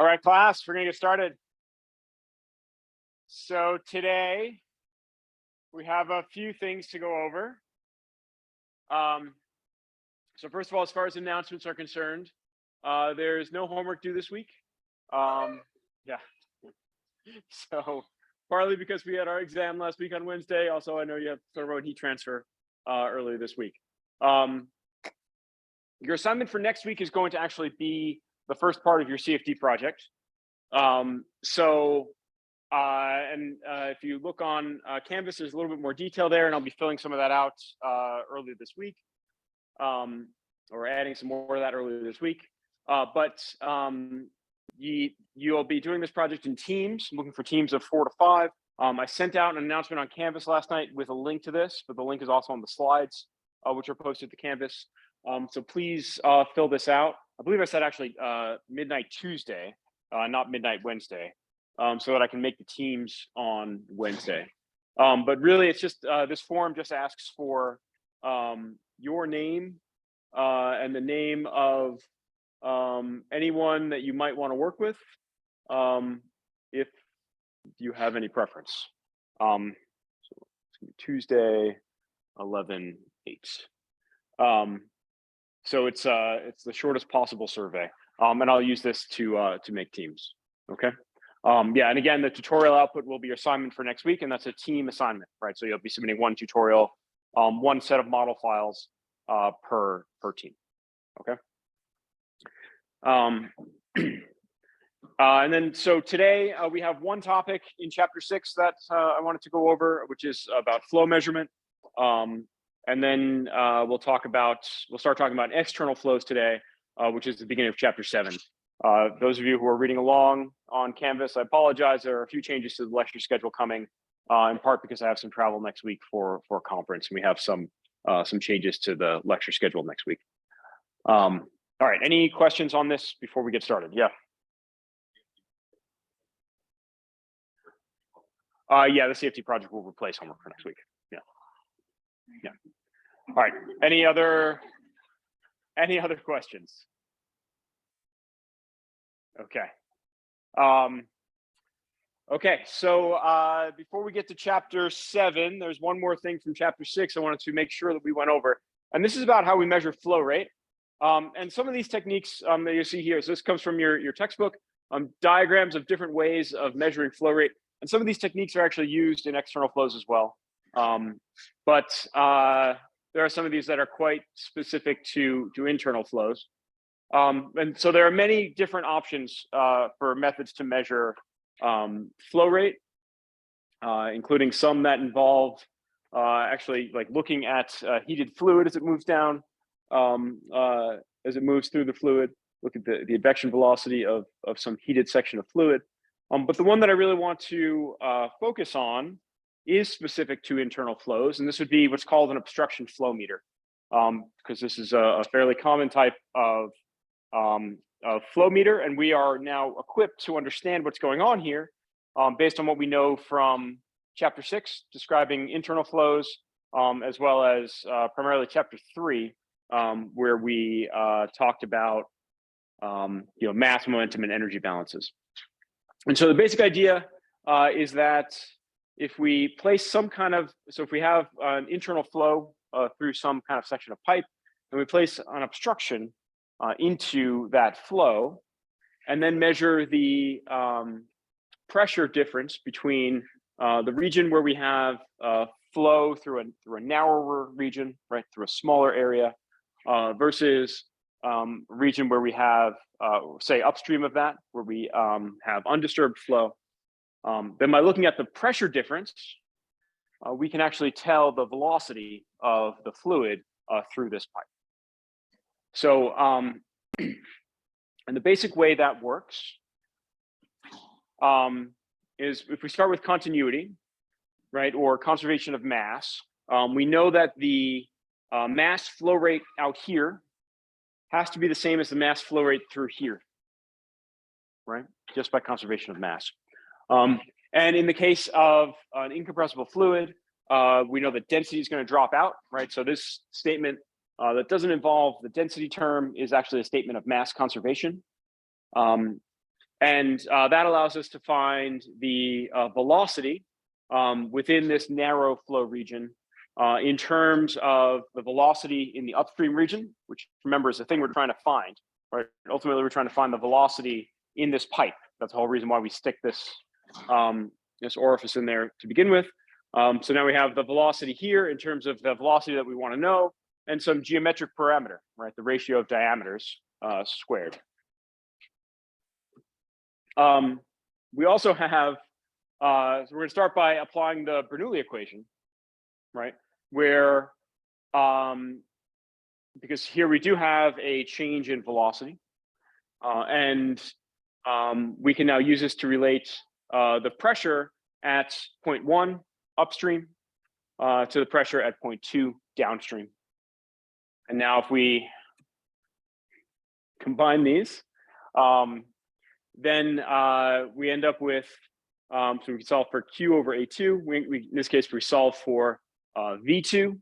All right, class, we're gonna get started. So today we have a few things to go over. So first of all, as far as announcements are concerned, there's no homework due this week. Yeah. So partly because we had our exam last week on Wednesday. Also, I know you have thorough heat transfer earlier this week. Your assignment for next week is going to actually be the first part of your CFD project. If you look on Canvas, there's a little bit more detail there, and I'll be filling some of that out earlier this week, or adding some more of that earlier this week. You'll be doing this project in teams. I'm looking for teams of 4 to 5. I sent out an announcement on Canvas last night with a link to this, but the link is also on the slides, which are posted to Canvas. So please fill this out. I believe I said actually midnight Tuesday, not midnight Wednesday, so that I can make the teams on Wednesday. But really, it's just this form just asks for your name and the name of anyone that you might want to work with, if you have any preference. So it's gonna be Tuesday, 11/8. So it's the shortest possible survey, and I'll use this to make teams. Okay. Yeah, and again, the tutorial output will be your assignment for next week, and that's a team assignment, right? So you'll be submitting one tutorial, one set of model files per team. Okay. And then so today we have one topic in chapter 6 that I wanted to go over, which is about flow measurement. And then we'll start talking about external flows today, which is the beginning of chapter 7. Those of you who are reading along on Canvas, I apologize. There are a few changes to the lecture schedule coming, in part because I have some travel next week for a conference, and we have some changes to the lecture schedule next week. All right, any questions on this before we get started? Yeah. Yeah, the CFD project will replace homework for next week. Yeah. All right. Any other questions? Okay. Okay. So before we get to chapter 7, there's one more thing from chapter 6 I wanted to make sure that we went over, and this is about how we measure flow rate. And some of these techniques that you see here, so this comes from your textbook, diagrams of different ways of measuring flow rate, and some of these techniques are actually used in external flows as well. But there are some of these that are quite specific to internal flows. And so there are many different options for methods to measure flow rate, including some that involve actually like looking at heated fluid as it moves down, as it moves through the fluid, look at the advection velocity of some heated section of fluid. But the one that I really want to focus on is specific to internal flows, and this would be what's called an obstruction flow meter, because this is a fairly common type of flow meter, and we are now equipped to understand what's going on here based on what we know from chapter 6 describing internal flows, as well as primarily chapter 3, where we talked about mass, momentum, and energy balances. And so the basic idea is that if we place if we have an internal flow through some kind of section of pipe, and we place an obstruction into that flow, and then measure the pressure difference between the region where we have flow through a narrower region, right, through a smaller area, versus a region where we have, say, upstream of that, where we have undisturbed flow. Then by looking at the pressure difference, we can actually tell the velocity of the fluid through this pipe. So, and the basic way that works is if we start with continuity, right, or conservation of mass, we know that the mass flow rate out here has to be the same as the mass flow rate through here, right, just by conservation of mass. And in the case of an incompressible fluid, we know that density is going to drop out, right? So this statement that doesn't involve the density term is actually a statement of mass conservation. And that allows us to find the velocity within this narrow flow region in terms of the velocity in the upstream region, which remember is the thing we're trying to find, right? Ultimately, we're trying to find the velocity in this pipe. That's the whole reason why we stick this, this orifice in there to begin with. So now we have the velocity here in terms of the velocity that we want to know, and some geometric parameter, right? The ratio of diameters squared. We also have, so we're going to start by applying the Bernoulli equation, right? Where, because here we do have a change in velocity, and we can now use this to relate the pressure at point 1 upstream to the pressure at point 2 downstream. And now if we combine these, then we end up with, so we can solve for Q over A2. In this case, we solve for V2.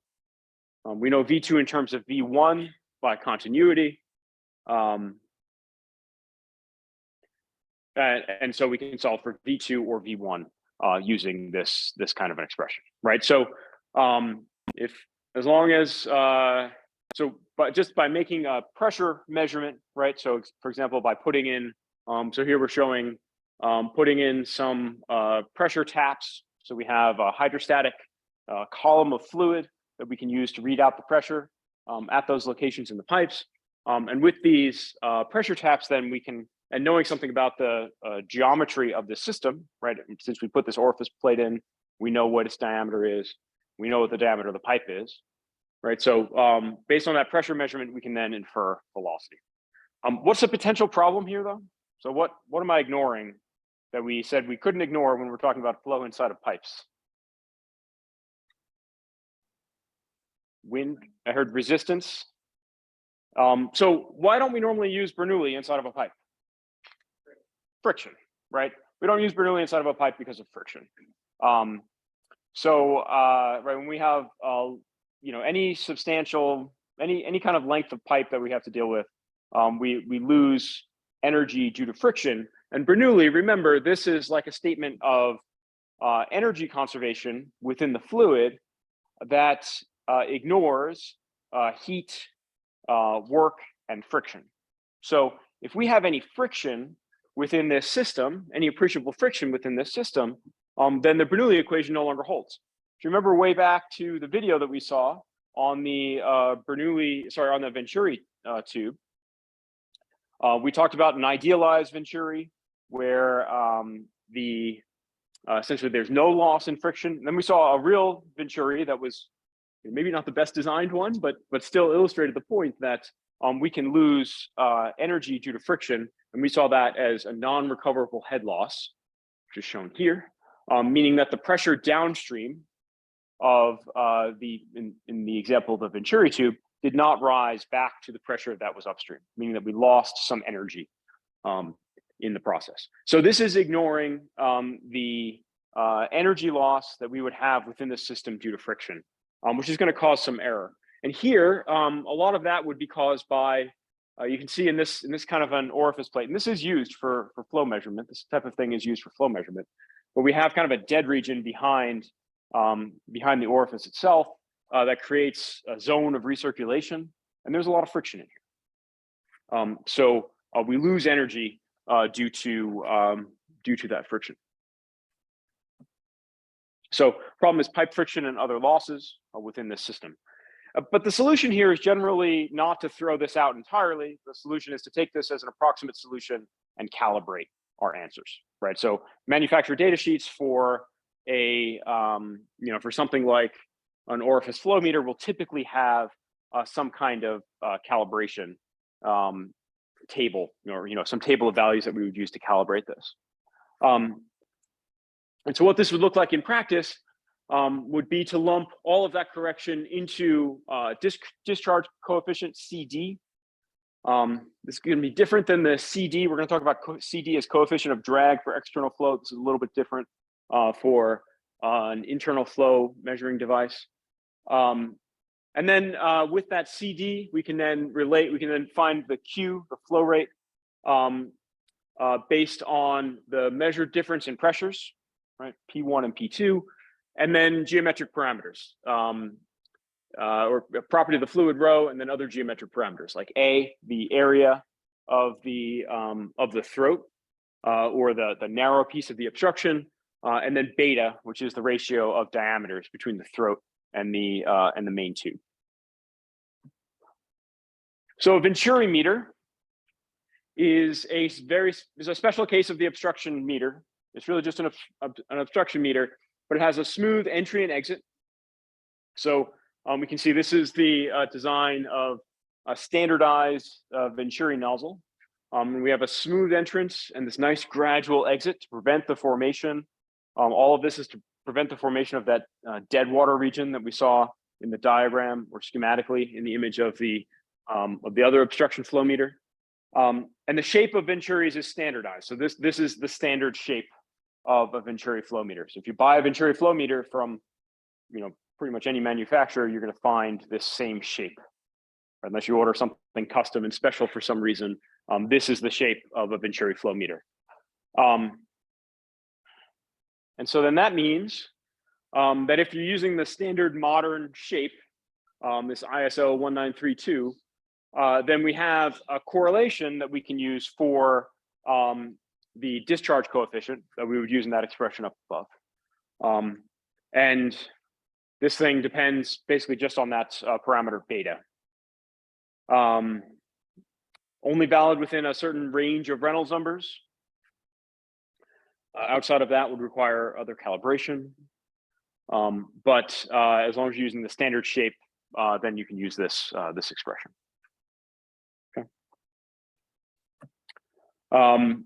We know V2 in terms of V1 by continuity. And so we can solve for V2 or V1 using this kind of an expression, right? So as long as, but just by making a pressure measurement, right? So for example, by putting in, so here we're showing putting in some pressure taps. So we have a hydrostatic column of fluid that we can use to read out the pressure at those locations in the pipes. And with these pressure taps, then we can, and knowing something about the geometry of the system, right? Since we put this orifice plate in, we know what its diameter is. We know what the diameter of the pipe is, right? So based on that pressure measurement, we can then infer velocity. What's the potential problem here, though? So what am I ignoring that we said we couldn't ignore when we're talking about flow inside of pipes? Wind, I heard resistance. So why don't we normally use Bernoulli inside of a pipe? Friction, right? We don't use Bernoulli inside of a pipe because of friction. Right, when we have you know, any substantial, any kind of length of pipe that we have to deal with, we lose energy due to friction. And Bernoulli, remember, this is like a statement of energy conservation within the fluid that ignores heat, work, and friction. So if we have any friction within this system, any appreciable friction within this system, then the Bernoulli equation no longer holds. If you remember way back to the video that we saw on the on the Venturi tube, we talked about an idealized Venturi where essentially there's no loss in friction. And then we saw a real Venturi that was maybe not the best designed one, but still illustrated the point that we can lose energy due to friction. And we saw that as a non-recoverable head loss, which is shown here, meaning that the pressure downstream of in the example of the Venturi tube did not rise back to the pressure that was upstream, meaning that we lost some energy in the process. So this is ignoring the energy loss that we would have within the system due to friction, which is going to cause some error. And here, a lot of that would be caused by, you can see in this kind of an orifice plate, and this is used for flow measurement. This type of thing is used for flow measurement, but we have kind of a dead region behind the orifice itself that creates a zone of recirculation, and there's a lot of friction in here. So we lose energy due to that friction. So problem is pipe friction and other losses within this system. But the solution here is generally not to throw this out entirely. The solution is to take this as an approximate solution and calibrate our answers, right? So manufacturer data sheets for a, for something like an orifice flow meter will typically have some kind of calibration table, or some table of values that we would use to calibrate this. And so what this would look like in practice would be to lump all of that correction into discharge coefficient CD. This is going to be different than the CD. We're going to talk about CD as coefficient of drag for external flow. This is a little bit different for an internal flow measuring device. And then with that CD, we can then find the Q, the flow rate, based on the measured difference in pressures, right? P1 and P2, and then geometric parameters, or property of the fluid rho, and then other geometric parameters like A, the area of the throat, or the narrow piece of the obstruction, and then beta, which is the ratio of diameters between the throat and the main tube. So a Venturi meter is a special case of the obstruction meter. It's really just an obstruction meter, but it has a smooth entry and exit. So we can see this is the design of a standardized Venturi nozzle. We have a smooth entrance and this nice gradual exit to prevent the formation. All of this is to prevent the formation of that dead water region that we saw in the diagram or schematically in the image of the other obstruction flow meter. And the shape of Venturis is standardized. So this is the standard shape of a Venturi flow meter. So if you buy a Venturi flow meter from, pretty much any manufacturer, you're going to find this same shape, unless you order something custom and special for some reason. This is the shape of a Venturi flow meter. And so then that means that if you're using the standard modern shape, this ISO 1932, then we have a correlation that we can use for the discharge coefficient that we would use in that expression up above. And this thing depends basically just on that parameter beta. Only valid within a certain range of Reynolds numbers. Outside of that would require other calibration. But as long as you're using the standard shape, then you can use this expression. Okay.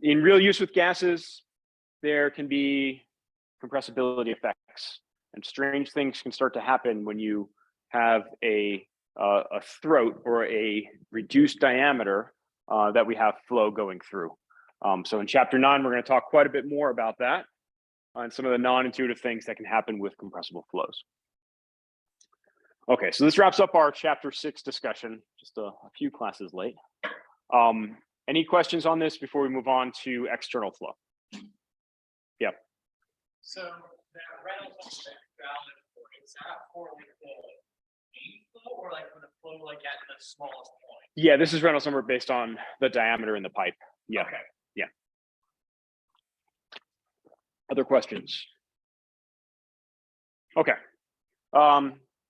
In real use with gases, there can be compressibility effects, and strange things can start to happen when you have a throat or a reduced diameter that we have flow going through. So in chapter 9, we're going to talk quite a bit more about that and some of the non-intuitive things that can happen with compressible flows. Okay, so this wraps up our chapter 6 discussion, just a few classes late. Any questions on this before we move on to external flow? Yeah. So that Reynolds valid for, is that for like the main flow or like for the flow like at the smallest point? Yeah, this is Reynolds number based on the diameter in the pipe. Yeah. Okay. Yeah. Other questions? Okay.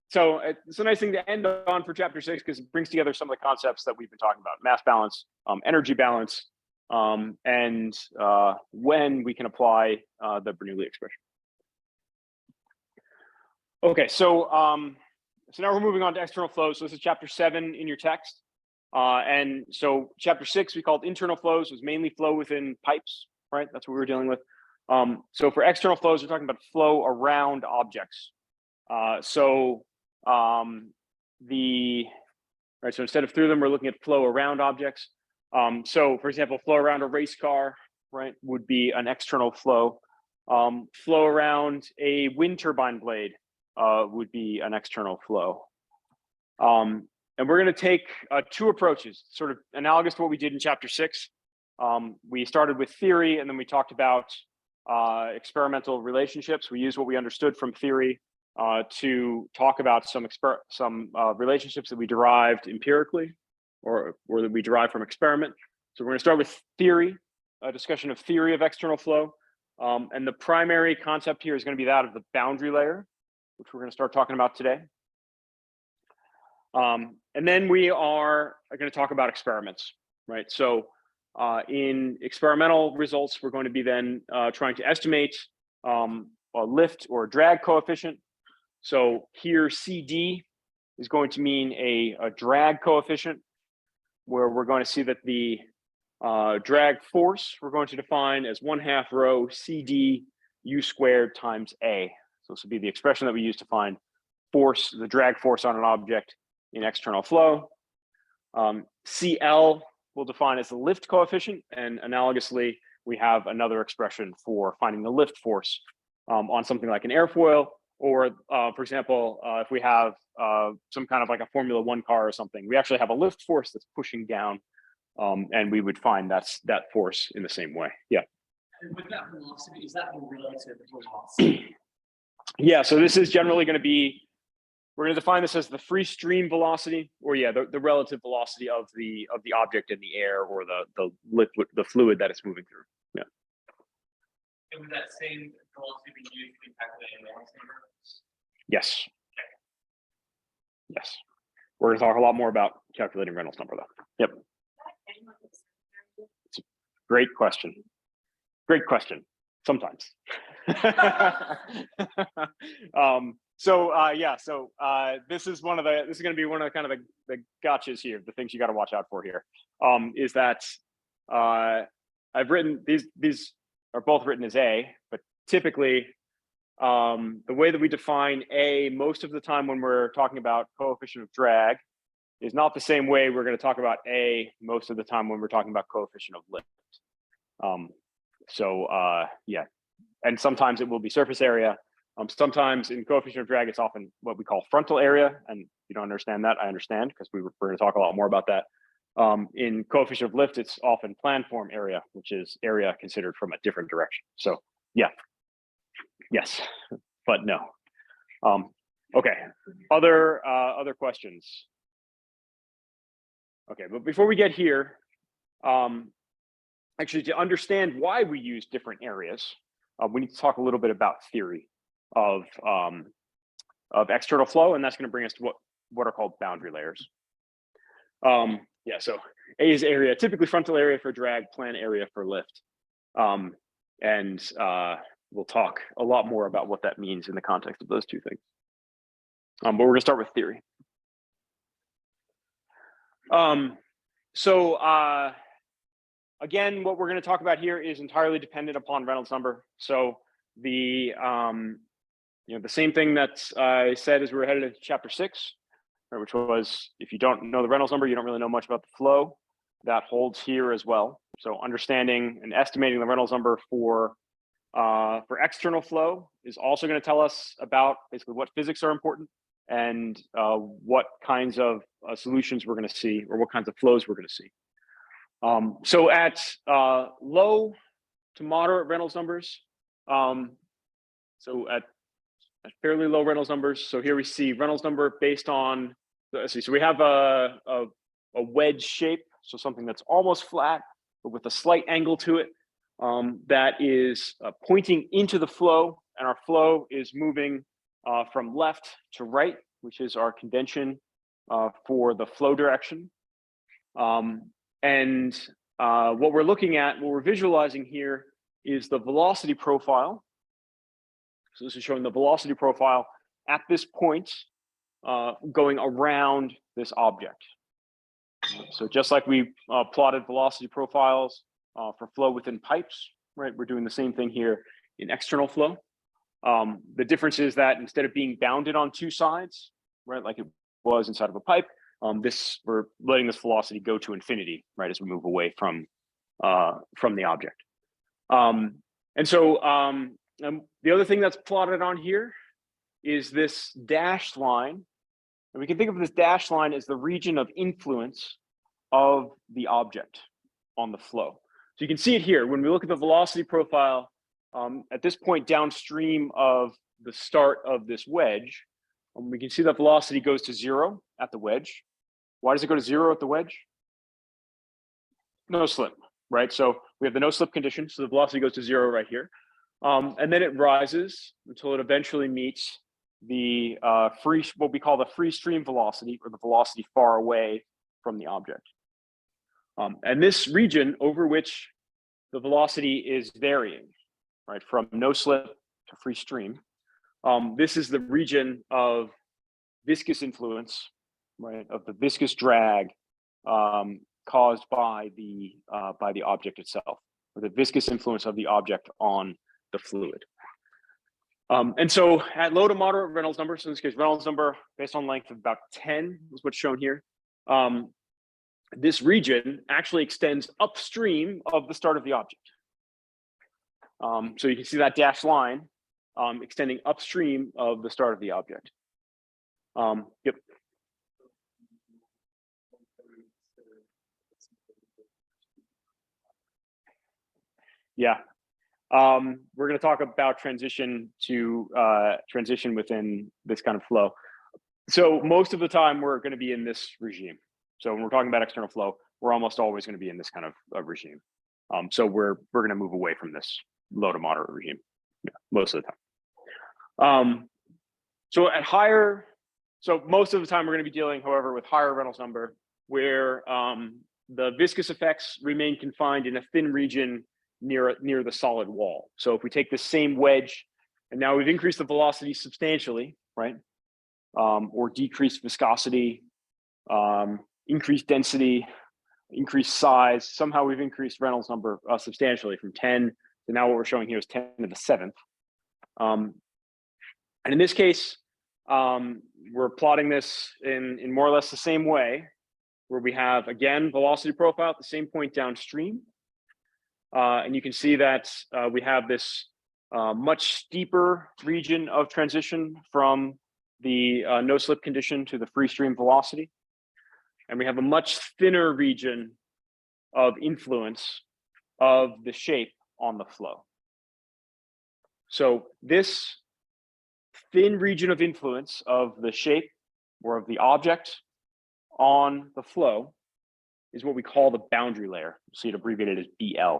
So it's a nice thing to end on for chapter 6 because it brings together some of the concepts that we've been talking about: mass balance, energy balance, and when we can apply the Bernoulli expression. Okay, so now we're moving on to external flows. So this is chapter 7 in your text. And so chapter 6 we called internal flows, was mainly flow within pipes, right? That's what we were dealing with. So for external flows, we're talking about flow around objects. So instead of through them, we're looking at flow around objects. So for example, flow around a race car, right, would be an external flow. Flow around a wind turbine blade would be an external flow. And we're going to take 2 approaches, sort of analogous to what we did in chapter 6. We started with theory, and then we talked about experimental relationships. We used what we understood from theory to talk about some relationships that we derived empirically or that we derived from experiment. So we're going to start with theory, a discussion of theory of external flow. And the primary concept here is going to be that of the boundary layer, which we're going to start talking about today. And then we are going to talk about experiments, right? So in experimental results, we're going to be then trying to estimate a lift or drag coefficient. So here CD is going to mean a drag coefficient, where we're going to see that the drag force we're going to define as 1/2 rho CD U squared times A. So this will be the expression that we use to find force, the drag force on an object in external flow. CL we'll define as the lift coefficient, and analogously, we have another expression for finding the lift force on something like an airfoil, or for example, if we have some kind of like a Formula 1 car or something, we actually have a lift force that's pushing down And we would find that force in the same way. Yeah. And with that velocity, is that the relative velocity? Yeah, so this is generally going to be, we're going to define this as the free stream velocity, or yeah, the relative velocity of the object in the air or the liquid, the fluid that it's moving through. Yeah. And would that same velocity be used to calculate a Reynolds number? Yes. Yes. We're going to talk a lot more about calculating Reynolds number though. Yep. It's a great question. Great question. Sometimes. This is going to be one of the kind of the gotchas here, the things you got to watch out for here. Is that I've written these are both written as A, but typically the way that we define A most of the time when we're talking about coefficient of drag is not the same way we're going to talk about A most of the time when we're talking about coefficient of lift. Yeah, and sometimes it will be surface area. Sometimes in coefficient of drag, it's often what we call frontal area. And you don't understand that, I understand, because we're going to talk a lot more about that. In coefficient of lift, it's often planform area, which is area considered from a different direction. So yeah, yes, but no. Okay, other questions? Okay, but before we get here, actually, to understand why we use different areas, we need to talk a little bit about theory of external flow, and that's going to bring us to what are called boundary layers. Yeah, so A is area, typically frontal area for drag, plan area for lift, and we'll talk a lot more about what that means in the context of those two things. But we're going to start with theory. Again, what we're going to talk about here is entirely dependent upon Reynolds number. So the same thing that I said as we were headed into chapter 6, right, which was if you don't know the Reynolds number, you don't really know much about the flow. That holds here as well. So understanding and estimating the Reynolds number for external flow is also going to tell us about basically what physics are important and what kinds of solutions we're going to see, or what kinds of flows we're going to see. So at low to moderate Reynolds numbers, so at fairly low Reynolds numbers, so here we see Reynolds number based on, let's see, so we have a wedge shape, so something that's almost flat, but with a slight angle to it, that is pointing into the flow, and our flow is moving from left to right, which is our convention for the flow direction. What we're looking at, what we're visualizing here is the velocity profile. So this is showing the velocity profile at this point going around this object. So just like we plotted velocity profiles for flow within pipes, right? We're doing the same thing here in external flow. The difference is that instead of being bounded on two sides, right, like it was inside of a pipe, we're letting this velocity go to infinity, right, as we move away from the object. The other thing that's plotted on here is this dashed line, and we can think of this dashed line as the region of influence of the object on the flow. So you can see it here when we look at the velocity profile at this point downstream of the start of this wedge. We can see that velocity goes to 0 at the wedge. Why does it go to 0 at the wedge? No slip, right? So we have the no slip condition, so the velocity goes to 0 right here. And then it rises until it eventually meets the what we call the free stream velocity, or the velocity far away from the object. And this region over which the velocity is varying, right, from no slip to free stream, this is the region of viscous influence, right, of the viscous drag caused by the object itself, or the viscous influence of the object on the fluid. And so at low to moderate Reynolds number, so in this case, Reynolds number based on length of about 10 is what's shown here. This region actually extends upstream of the start of the object. So you can see that dashed line extending upstream of the start of the object. Yep. Yeah. We're going to talk about transition within this kind of flow. So most of the time we're going to be in this regime. So when we're talking about external flow, we're almost always going to be in this kind of regime. So we're going to move away from this low to moderate regime, most of the time. So most of the time we're going to be dealing, however, with higher Reynolds number, where the viscous effects remain confined in a thin region near the solid wall. So if we take this same wedge, and now we've increased the velocity substantially, right? Or decreased viscosity, increased density, increased size. Somehow we've increased Reynolds number substantially from 10 to now what we're showing here is 10 to the 7th. And in this case, we're plotting this in more or less the same way, where we have, again, velocity profile at the same point downstream. And you can see that we have this much steeper region of transition from the no slip condition to the free stream velocity. And we have a much thinner region of influence of the shape on the flow. So this thin region of influence of the shape or of the object on the flow is what we call the boundary layer. You'll see it abbreviated as BL.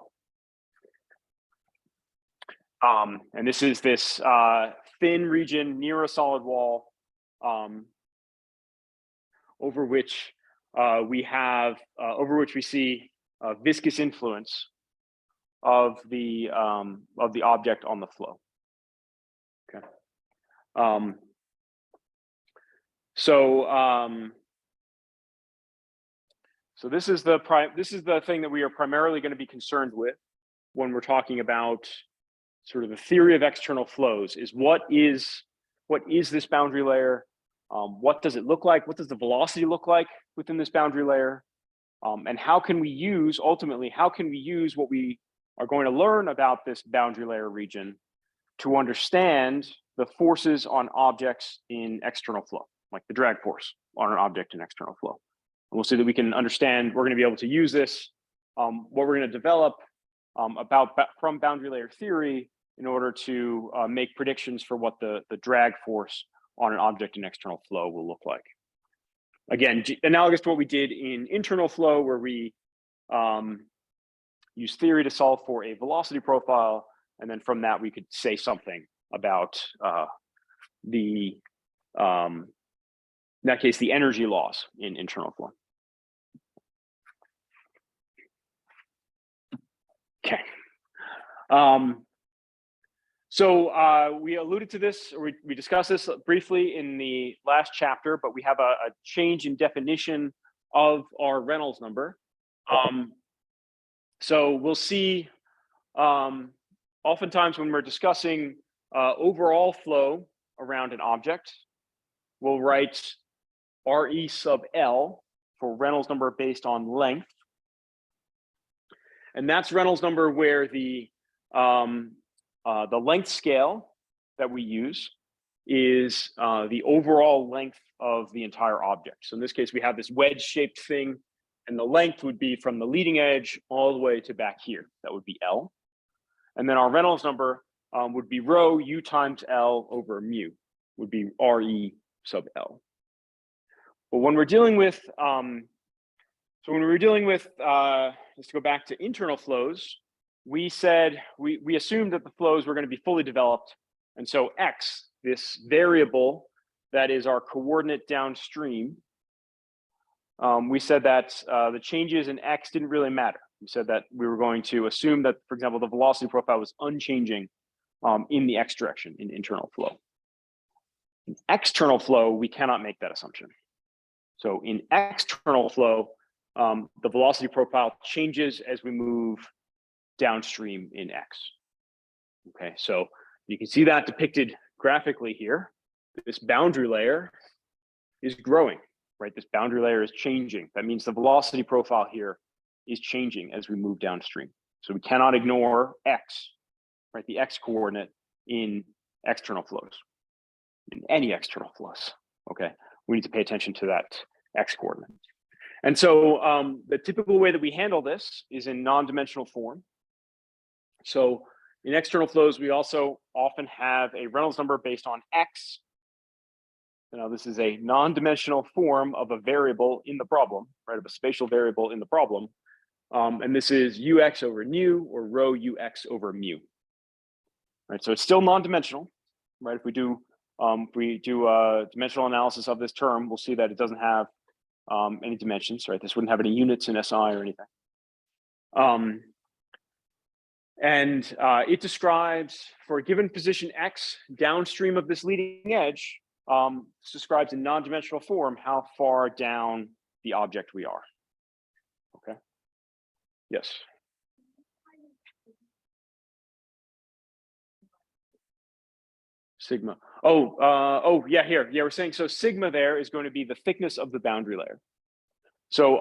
And this is this thin region near a solid wall over which we see viscous influence of the object on the flow. Okay. So this is the thing that we are primarily going to be concerned with when we're talking about sort of the theory of external flows. Is what is this boundary layer? What does it look like? What does the velocity look like within this boundary layer? And how can we use what we are going to learn about this boundary layer region to understand the forces on objects in external flow, like the drag force on an object in external flow. And we'll see that we can understand, we're going to be able to use this, what we're going to develop from boundary layer theory in order to make predictions for what the drag force on an object in external flow will look like. Again, analogous to what we did in internal flow, where we use theory to solve for a velocity profile, and then from that we could say something about in that case, the energy loss in internal flow. Okay. So we alluded to this, or we discussed this briefly in the last chapter, but we have a change in definition of our Reynolds number. So we'll see oftentimes when we're discussing overall flow around an object, we'll write RE sub L for Reynolds number based on length. And that's Reynolds number where the length scale that we use is the overall length of the entire object. So in this case, we have this wedge-shaped thing, and the length would be from the leading edge all the way to back here. That would be L. And then our Reynolds number would be rho U times L over mu, would be RE sub L. But when we're dealing with, let's go back to internal flows, we said, we assumed that the flows were going to be fully developed. And so X, this variable that is our coordinate downstream, we said that the changes in X didn't really matter. We said that we were going to assume that, for example, the velocity profile was unchanging in the X direction in internal flow. In external flow, we cannot make that assumption. So in external flow, the velocity profile changes as we move downstream in X. Okay, so you can see that depicted graphically here. This boundary layer is growing, right? This boundary layer is changing. That means the velocity profile here is changing as we move downstream. So we cannot ignore X, right? The X coordinate in external flows, in any external flows, okay? We need to pay attention to that X coordinate. And so the typical way that we handle this is in non-dimensional form. So in external flows, we also often have a Reynolds number based on X. Now, this is a non-dimensional form of a variable in the problem, right? Of a spatial variable in the problem. And this is ux over nu or rho ux over mu. Right, so it's still non-dimensional, right? If we do dimensional analysis of this term, we'll see that it doesn't have any dimensions, right? This wouldn't have any units in SI or anything. It describes, for a given position X downstream of this leading edge, this describes in non-dimensional form how far down the object we are. Okay. Yes. Sigma. Oh, yeah, here. Yeah, we're saying so sigma there is going to be the thickness of the boundary layer. So,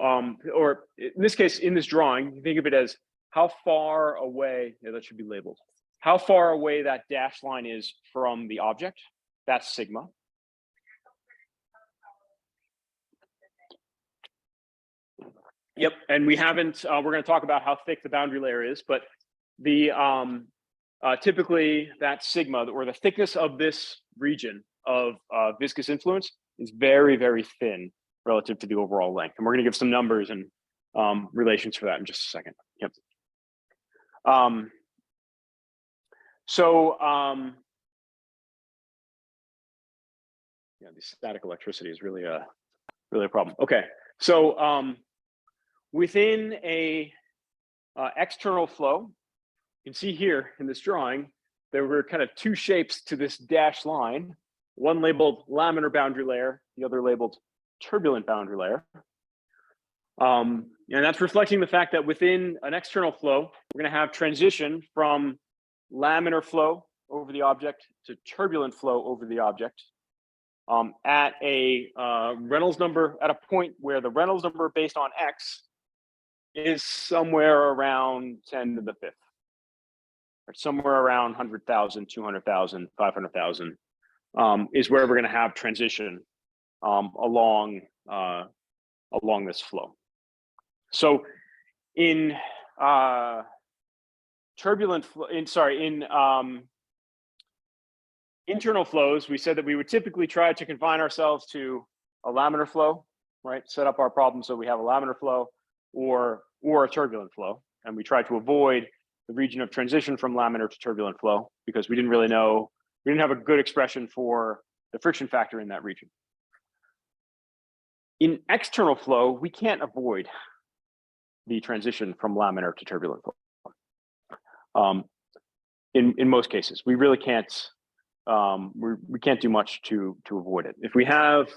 or in this case, in this drawing, you think of it as how far away, yeah, that should be labeled. How far away that dashed line is from the object, that's sigma. Yep, and we haven't, we're gonna talk about how thick the boundary layer is, but the, typically that sigma, or the thickness of this region of viscous influence is very, very thin relative to the overall length. And we're gonna give some numbers and relations for that in just a second. Yep. Yeah, the static electricity is really a problem. Okay, so within a external flow, you can see here in this drawing, there were kind of two shapes to this dashed line, one labeled laminar boundary layer, the other labeled turbulent boundary layer. And that's reflecting the fact that within an external flow, we're going to have transition from laminar flow over the object to turbulent flow over the object at a Reynolds number, at a point where the Reynolds number based on X is somewhere around 10 to the fifth, or somewhere around 100,000, 200,000, 500,000 is where we're going to have transition along this flow. So in internal flows, we said that we would typically try to confine ourselves to a laminar flow, right? Set up our problem so we have a laminar flow or a turbulent flow, and we try to avoid the region of transition from laminar to turbulent flow because we didn't really know, we didn't have a good expression for the friction factor in that region. In external flow, we can't avoid the transition from laminar to turbulent flow. In most cases, we really can't. We can't do much to avoid it. If we have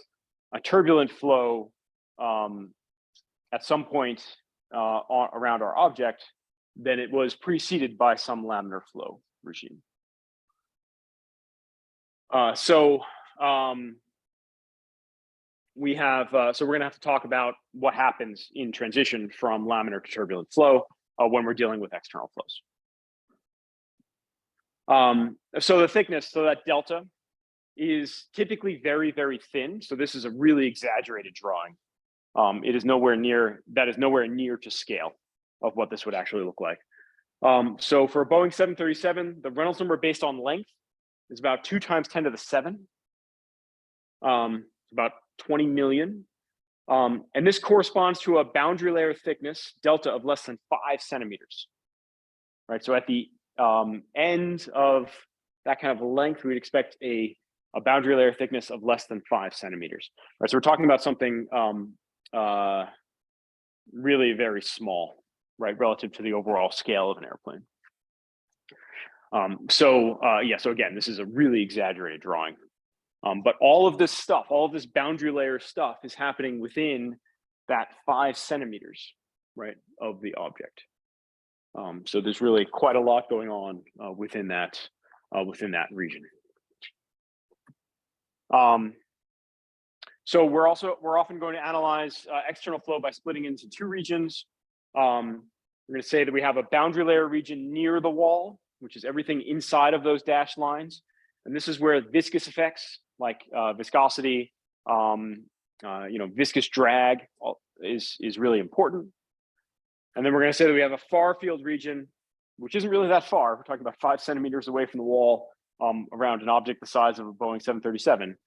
a turbulent flow at some point around our object, then it was preceded by some laminar flow regime. We have, so we're going to have to talk about what happens in transition from laminar to turbulent flow when we're dealing with external flows. So the thickness, so that delta is typically very, very thin. So this is a really exaggerated drawing. It is nowhere near, that is nowhere near to scale of what this would actually look like. So for a Boeing 737, the Reynolds number based on length is about 2 times 10 to the 7. About 20 million. And this corresponds to a boundary layer thickness delta of less than 5 centimeters. Right, so at the end of that kind of length, we'd expect a boundary layer thickness of less than 5 centimeters. Right, so we're talking about something really very small, right, relative to the overall scale of an airplane. Yeah, so again, this is a really exaggerated drawing. But all of this stuff, all of this boundary layer stuff is happening within that 5 centimeters, right, of the object. So there's really quite a lot going on within that region. So we're often going to analyze external flow by splitting into 2 regions. We're going to say that we have a boundary layer region near the wall, which is everything inside of those dashed lines, and this is where viscous effects like viscosity, viscous drag is really important. And then we're going to say that we have a far field region which isn't really that far. We're talking about 5 centimeters away from the wall around an object the size of a Boeing 737.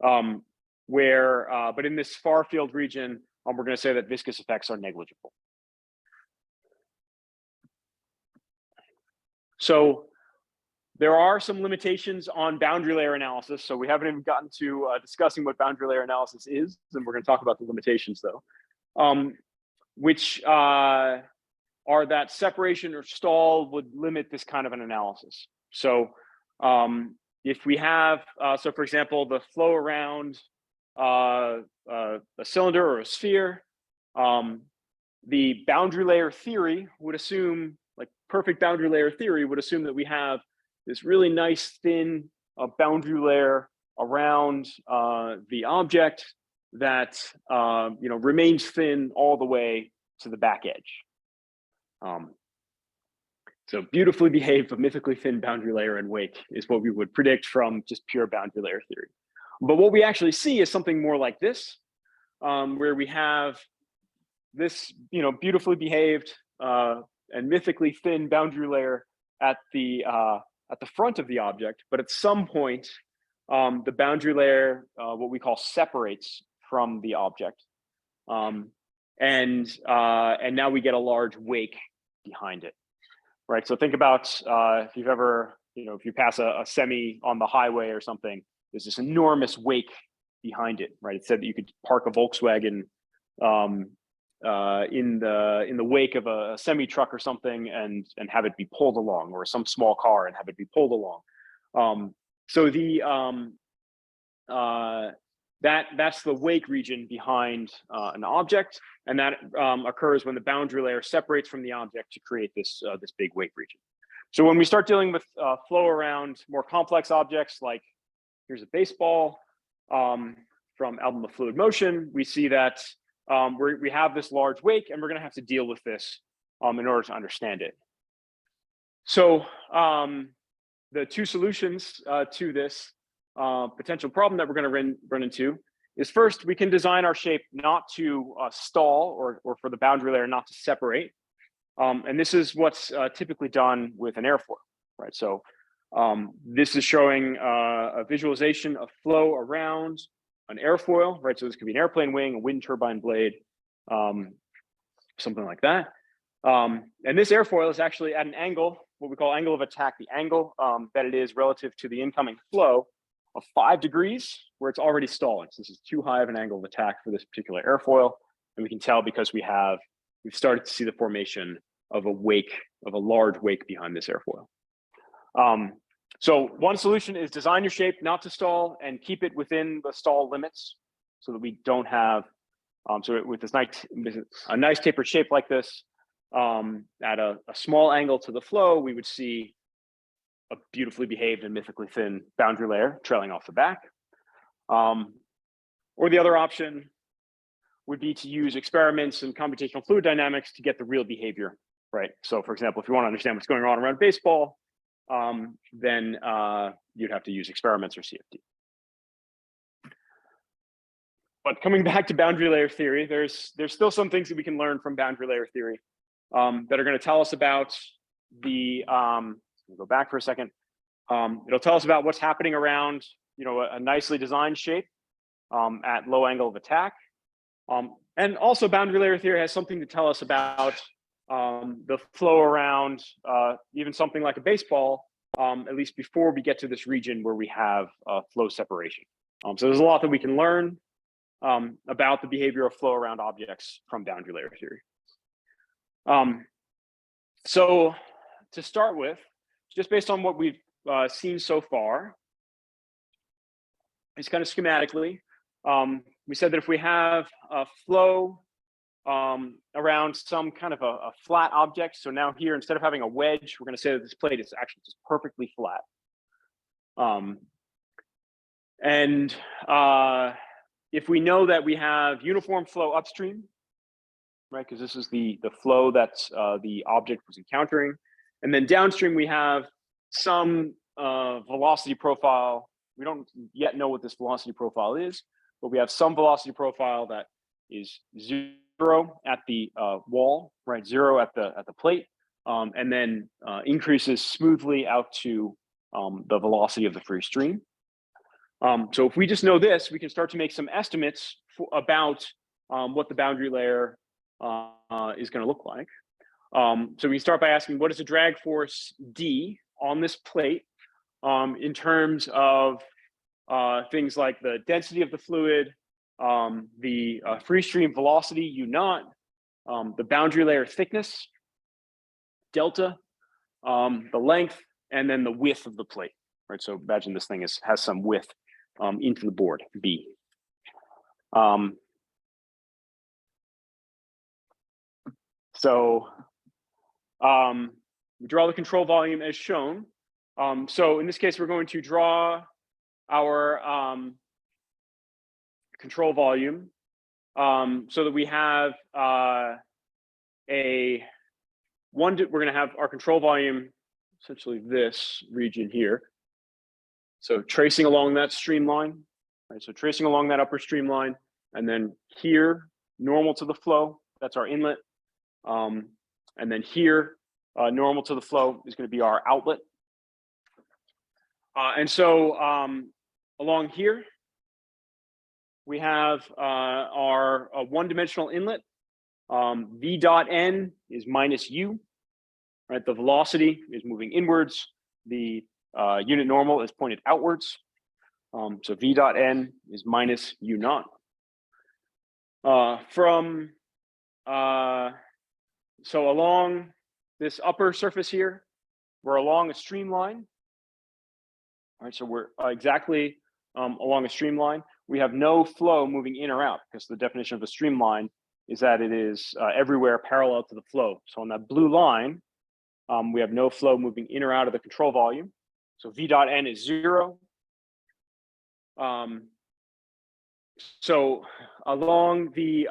But in this far field region, we're going to say that viscous effects are negligible. So there are some limitations on boundary layer analysis. So we haven't even gotten to discussing what boundary layer analysis is, and we're going to talk about the limitations though, which are that separation or stall would limit this kind of an analysis. So if we have, so for example, the flow around a cylinder or a sphere, the boundary layer theory would assume, like perfect boundary layer theory would assume that we have this really nice thin boundary layer around the object that remains thin all the way to the back edge. So beautifully behaved but mythically thin boundary layer and wake is what we would predict from just pure boundary layer theory. But what we actually see is something more like this, where we have this beautifully behaved and mythically thin boundary layer at the front of the object, but at some point the boundary layer, what we call, separates from the object, and now we get a large wake behind it, right? So think about if you've ever, if you pass a semi on the highway or something, there's this enormous wake behind it, right? It said that you could park a Volkswagen in the wake of a semi truck or something and have it be pulled along, or some small car and have it be pulled along. So that's the wake region behind an object, and that occurs when the boundary layer separates from the object to create this big wake region. So when we start dealing with flow around more complex objects, like here's a baseball from Album of Fluid Motion, we see that we have this large wake, and we're going to have to deal with this in order to understand it. So the two solutions to this potential problem that we're going to run into is, first, we can design our shape not to stall, or for the boundary layer not to separate. And this is what's typically done with an airfoil, right? So this is showing a visualization of flow around an airfoil, right? So this could be an airplane wing, a wind turbine blade, something like that. And this airfoil is actually at an angle, what we call angle of attack, the angle that it is relative to the incoming flow of 5 degrees, where it's already stalling. So this is too high of an angle of attack for this particular airfoil. And we can tell because we've started to see the formation of a large wake behind this airfoil. So one solution is design your shape not to stall and keep it within the stall limits, so that we don't have, so with this a nice tapered shape like this, at a small angle to the flow, we would see a beautifully behaved and mythically thin boundary layer trailing off the back. Or the other option would be to use experiments in computational fluid dynamics to get the real behavior, right? So for example, if you want to understand what's going on around baseball, then you'd have to use experiments or CFD. But coming back to boundary layer theory, there's still some things that we can learn from boundary layer theory that are going to tell us about the, go back for a second. It'll tell us about what's happening around, a nicely designed shape at low angle of attack. And also boundary layer theory has something to tell us about the flow around even something like a baseball, at least before we get to this region where we have flow separation. So there's a lot that we can learn about the behavior of flow around objects from boundary layer theory. So to start with, just based on what we've seen so far, it's kind of schematically, we said that if we have a flow around some kind of a flat object, so now here, instead of having a wedge, we're going to say that this plate is actually just perfectly flat. If we know that we have uniform flow upstream, right, because this is the flow that the object was encountering, and then downstream we have some velocity profile. We don't yet know what this velocity profile is, but we have some velocity profile that is 0 at the wall, right? 0 at the plate, and then increases smoothly out to the velocity of the free stream. So if we just know this, we can start to make some estimates about what the boundary layer is going to look like. So we start by asking, what is the drag force D on this plate in terms of things like the density of the fluid, the free stream velocity U naught, the boundary layer thickness, delta, the length, and then the width of the plate, right? So imagine this thing has some width into the board, B. We draw the control volume as shown. So in this case, we're going to draw our control volume so that we have we're going to have our control volume, essentially this region here. So tracing along that streamline, right? So tracing along that upper streamline, and then here, normal to the flow, that's our inlet. And then here, normal to the flow is going to be our outlet. And so along here, we have our one-dimensional inlet. V dot N is minus U, right? The velocity is moving inwards. The unit normal is pointed outwards. So V dot N is minus U naught. So along this upper surface here, we're along a streamline. All right, so we're exactly along a streamline. We have no flow moving in or out because the definition of a streamline is that it is everywhere parallel to the flow. So on that blue line, we have no flow moving in or out of the control volume. So V dot N is 0. So along the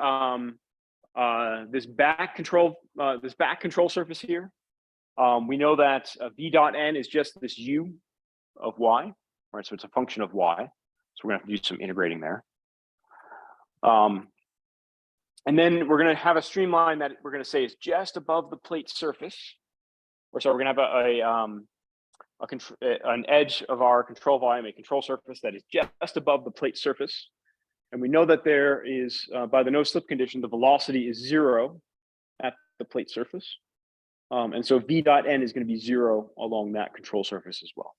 this back control surface here, we know that V dot N is just this U of Y, right? So it's a function of Y. So we're going to have to do some integrating there. And then we're going to have a streamline that we're going to say is just above the plate surface. Or so we're going to have an edge of our control volume, a control surface that is just above the plate surface. And we know that there is, by the no slip condition, the velocity is 0 at the plate surface. And so V dot N is going to be 0 along that control surface as well.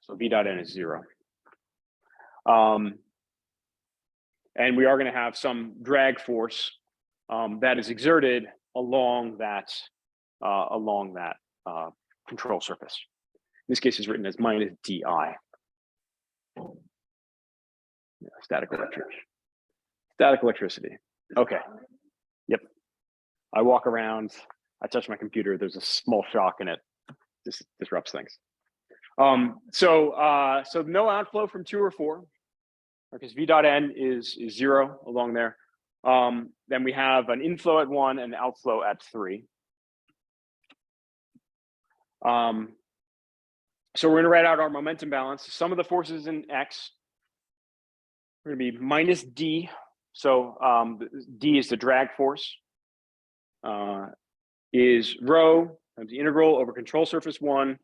So V dot N is 0. And we are going to have some drag force that is exerted along that control surface. In this case, is written as minus DI. Yeah, static electricity. Okay. Yep. I walk around. I touch my computer. There's a small shock in it. This disrupts things. So no outflow from 2 or 4, because V dot N is 0 along there. Then we have an inflow at 1 and an outflow at 3. So we're going to write out our momentum balance. Some of the forces in X are going to be minus D. So D is the drag force. Is rho times the integral over control surface 1.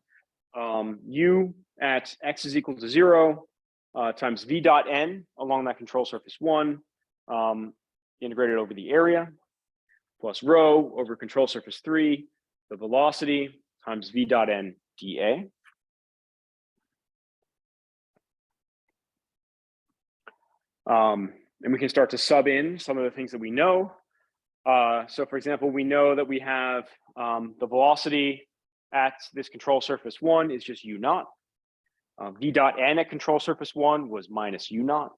U at X is equal to 0 times V dot N along that control surface 1 integrated over the area plus rho over control surface 3, the velocity times V dot N dA. And we can start to sub in some of the things that we know. So for example, we know that we have the velocity at this control surface 1 is just U naught. V dot N at control surface 1 was minus U naught.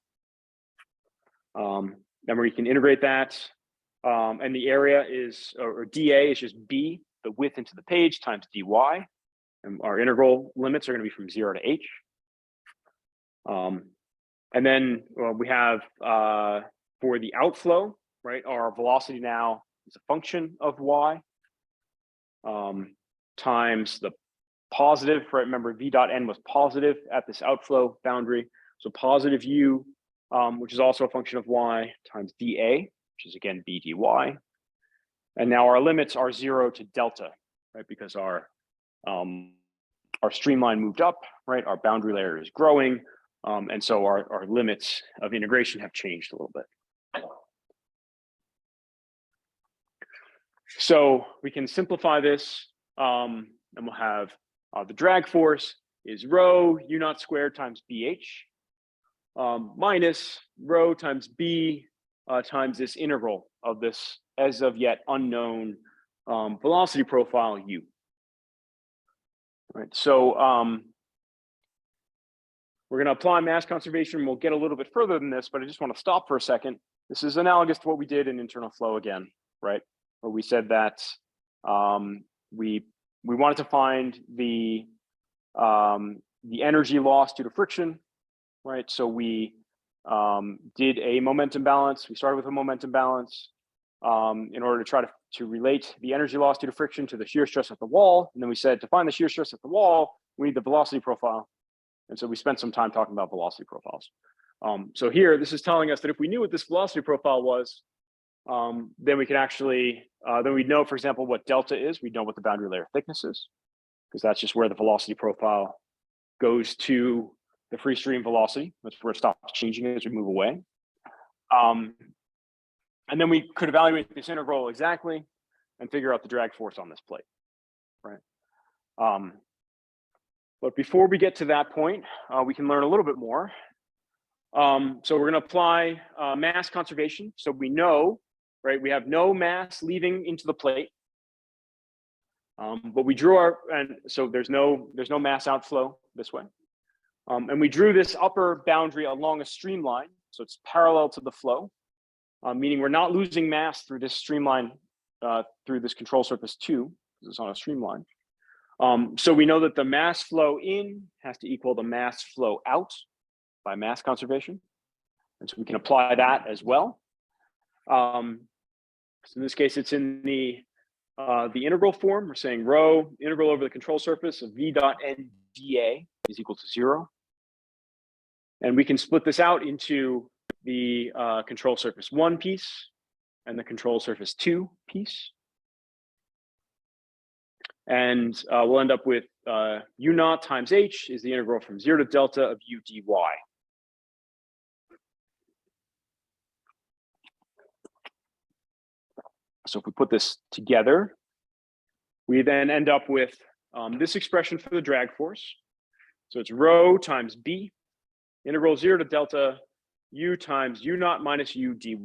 Then we can integrate that. And the area is, or dA is just B, the width into the page, times dy. And our integral limits are going to be from 0 to h. And then we have, for the outflow, right, our velocity now is a function of y times the positive, right? Remember, V dot N was positive at this outflow boundary. So positive U, which is also a function of y, times dA, which is again B dy. And now our limits are 0 to delta, right? Because our streamline moved up, right? Our boundary layer is growing. And so our limits of integration have changed a little bit. So we can simplify this, and we'll have the drag force is rho u naught squared times BH minus rho times B times this integral of this as of yet unknown velocity profile u. Right, so we're going to apply mass conservation. We'll get a little bit further than this, but I just want to stop for a second. This is analogous to what we did in internal flow again, right? Where we said that we wanted to find the energy loss due to friction, right? So we did a momentum balance. We started with a momentum balance in order to try to relate the energy loss due to friction to the shear stress at the wall. And then we said to find the shear stress at the wall, we need the velocity profile. And so we spent some time talking about velocity profiles. So here, this is telling us that if we knew what this velocity profile was, then we can actually, then we'd know, for example, what delta is. We'd know what the boundary layer thickness is, because that's just where the velocity profile goes to the free stream velocity. That's where it stops changing as we move away. And then we could evaluate this integral exactly and figure out the drag force on this plate, right? But before we get to that point, we can learn a little bit more. So we're going to apply mass conservation. So we know, right, we have no mass leaving into the plate, but we drew and so there's no mass outflow this way. And we drew this upper boundary along a streamline, so it's parallel to the flow, meaning we're not losing mass through this streamline, through this control surface 2, because it's on a streamline. So we know that the mass flow in has to equal the mass flow out by mass conservation. And so we can apply that as well. So in this case, it's in the integral form. We're saying rho integral over the control surface of v dot n dA is equal to 0. And we can split this out into the control surface 1 piece and the control surface 2 piece. And we'll end up with u naught times h is the integral from 0 to delta of u dy. So if we put this together, we then end up with this expression for the drag force. So it's rho times b, integral 0 to delta u times u naught minus u dy.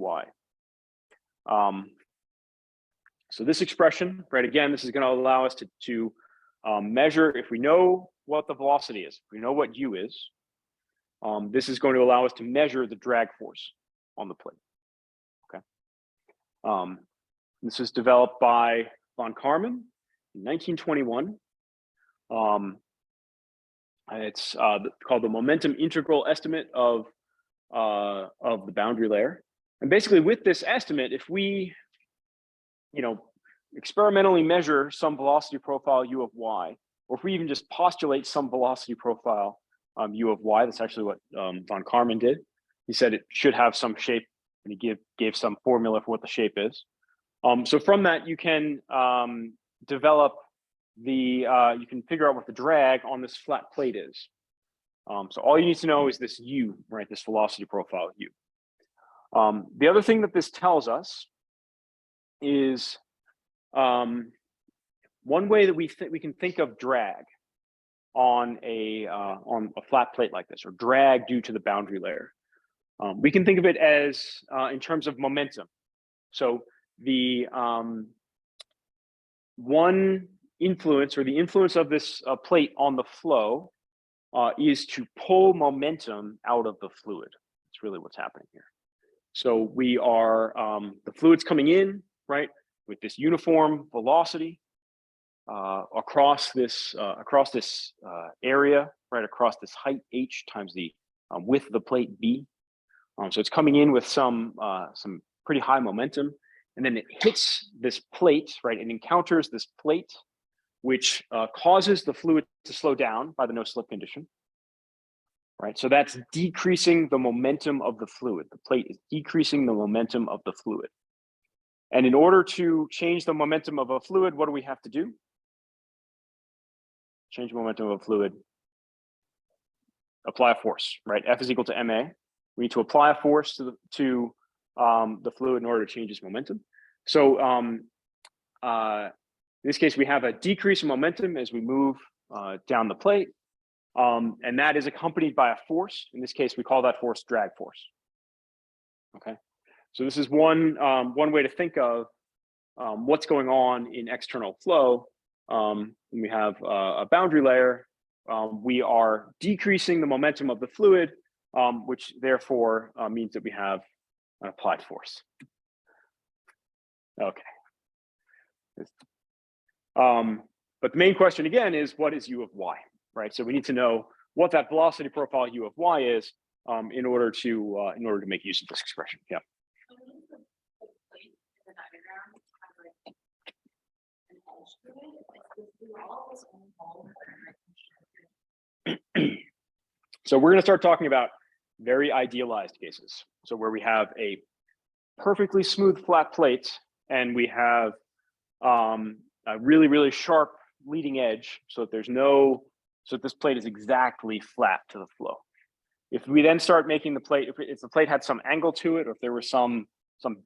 So this expression, right, again, this is going to allow us to measure, if we know what the velocity is, if we know what u is, this is going to allow us to measure the drag force on the plate, okay? This was developed by von Karman in 1921. It's called the momentum integral estimate of the boundary layer. And basically with this estimate, if we, experimentally measure some velocity profile u of y, or if we even just postulate some velocity profile u of y, that's actually what von Karman did. He said it should have some shape, and he gave some formula for what the shape is. So from that, you can develop you can figure out what the drag on this flat plate is. So all you need to know is this u, right? This velocity profile u. The other thing that this tells us is one way that we can think of drag on a flat plate like this, or drag due to the boundary layer. We can think of it as in terms of momentum. So the one influence, or the influence of this plate on the flow is to pull momentum out of the fluid. That's really what's happening here. So we are, the fluid's coming in, right, with this uniform velocity across this area, right, across this height h times the width of the plate b. So it's coming in with some pretty high momentum, and then it hits this plate, right, and encounters this plate, which causes the fluid to slow down by the no slip condition, right? So that's decreasing the momentum of the fluid. The plate is decreasing the momentum of the fluid. And in order to change the momentum of a fluid, what do we have to do? Change momentum of a fluid. Apply a force, right? F is equal to ma. We need to apply a force to the fluid in order to change its momentum. So in this case, we have a decrease in momentum as we move down the plate. And that is accompanied by a force. In this case, we call that force drag force. Okay, so this is one way to think of what's going on in external flow. We have a boundary layer. We are decreasing the momentum of the fluid, which therefore means that we have an applied force. Okay. But the main question again is, what is U of y, right? So we need to know what that velocity profile U of y is in order to make use of this expression. Yeah. So we're going to start talking about very idealized cases. So where we have a perfectly smooth flat plate and we have a really, really sharp leading edge so that so that this plate is exactly flat to the flow. If we then start making the plate, if the plate had some angle to it, or if there was some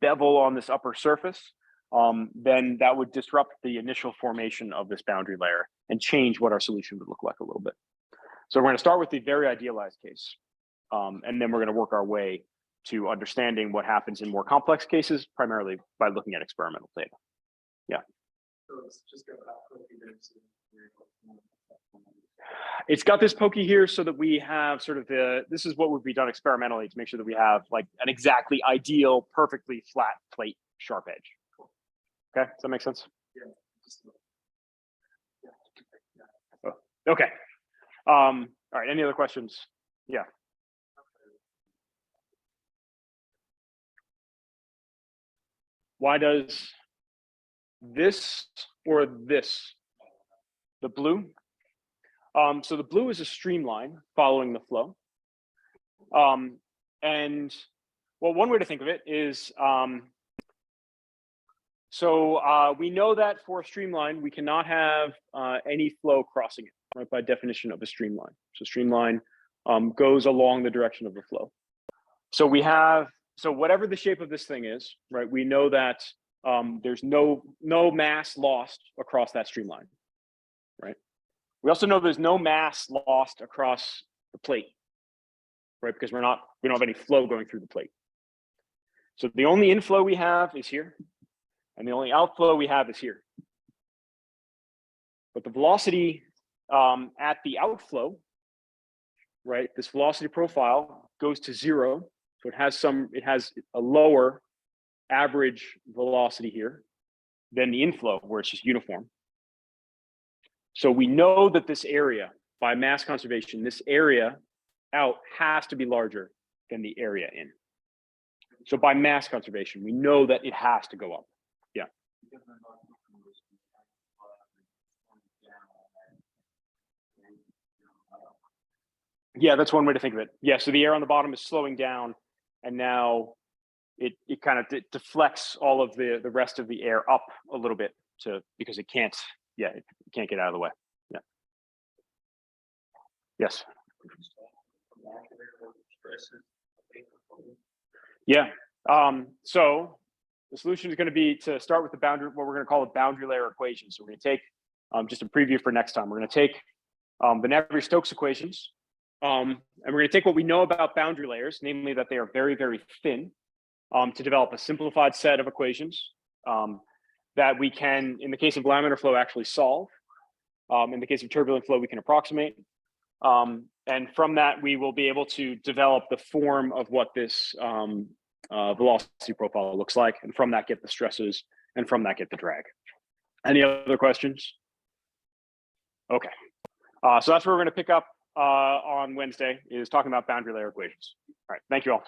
bevel on this upper surface, then that would disrupt the initial formation of this boundary layer and change what our solution would look like a little bit. So we're going to start with the very idealized case, and then we're going to work our way to understanding what happens in more complex cases, primarily by looking at experimental data. Yeah. So let's just go back quickly. It's got this pokey here so that we have sort of this is what would be done experimentally to make sure that we have like an exactly ideal, perfectly flat plate, sharp edge. Okay, does that make sense? Yeah. Oh, okay. All right, any other questions? Yeah. Why does this or this, the blue? So the blue is a streamline following the flow. And well, one way to think of it is, we know that for a streamline, we cannot have any flow crossing it, right, by definition of a streamline. So streamline goes along the direction of the flow. So whatever the shape of this thing is, right, we know that there's no mass lost across that streamline, right? We also know there's no mass lost across the plate, right? Because we don't have any flow going through the plate. So the only inflow we have is here, and the only outflow we have is here. But the velocity at the outflow, right? This velocity profile goes to 0. So it has a lower average velocity here than the inflow, where it's just uniform. So we know that this area, by mass conservation, this area out has to be larger than the area in. So by mass conservation, we know that it has to go up. Yeah. Yeah, that's one way to think of it. Yeah, so the air on the bottom is slowing down, and now it kind of deflects all of the rest of the air up a little bit because it can't get out of the way. Yeah. Yes. Yeah. So the solution is going to be to start with what we're going to call a boundary layer equation. So we're going to take just a preview for next time. We're going to take the Navier-Stokes equations, and we're going to take what we know about boundary layers, namely that they are very, very thin, to develop a simplified set of equations that we can, in the case of laminar flow, actually solve. In the case of turbulent flow, we can approximate. And from that, we will be able to develop the form of what this velocity profile looks like. And from that, get the stresses, and from that, get the drag. Any other questions? Okay. So that's where we're going to pick up on Wednesday, is talking about boundary layer equations. All right. Thank you all.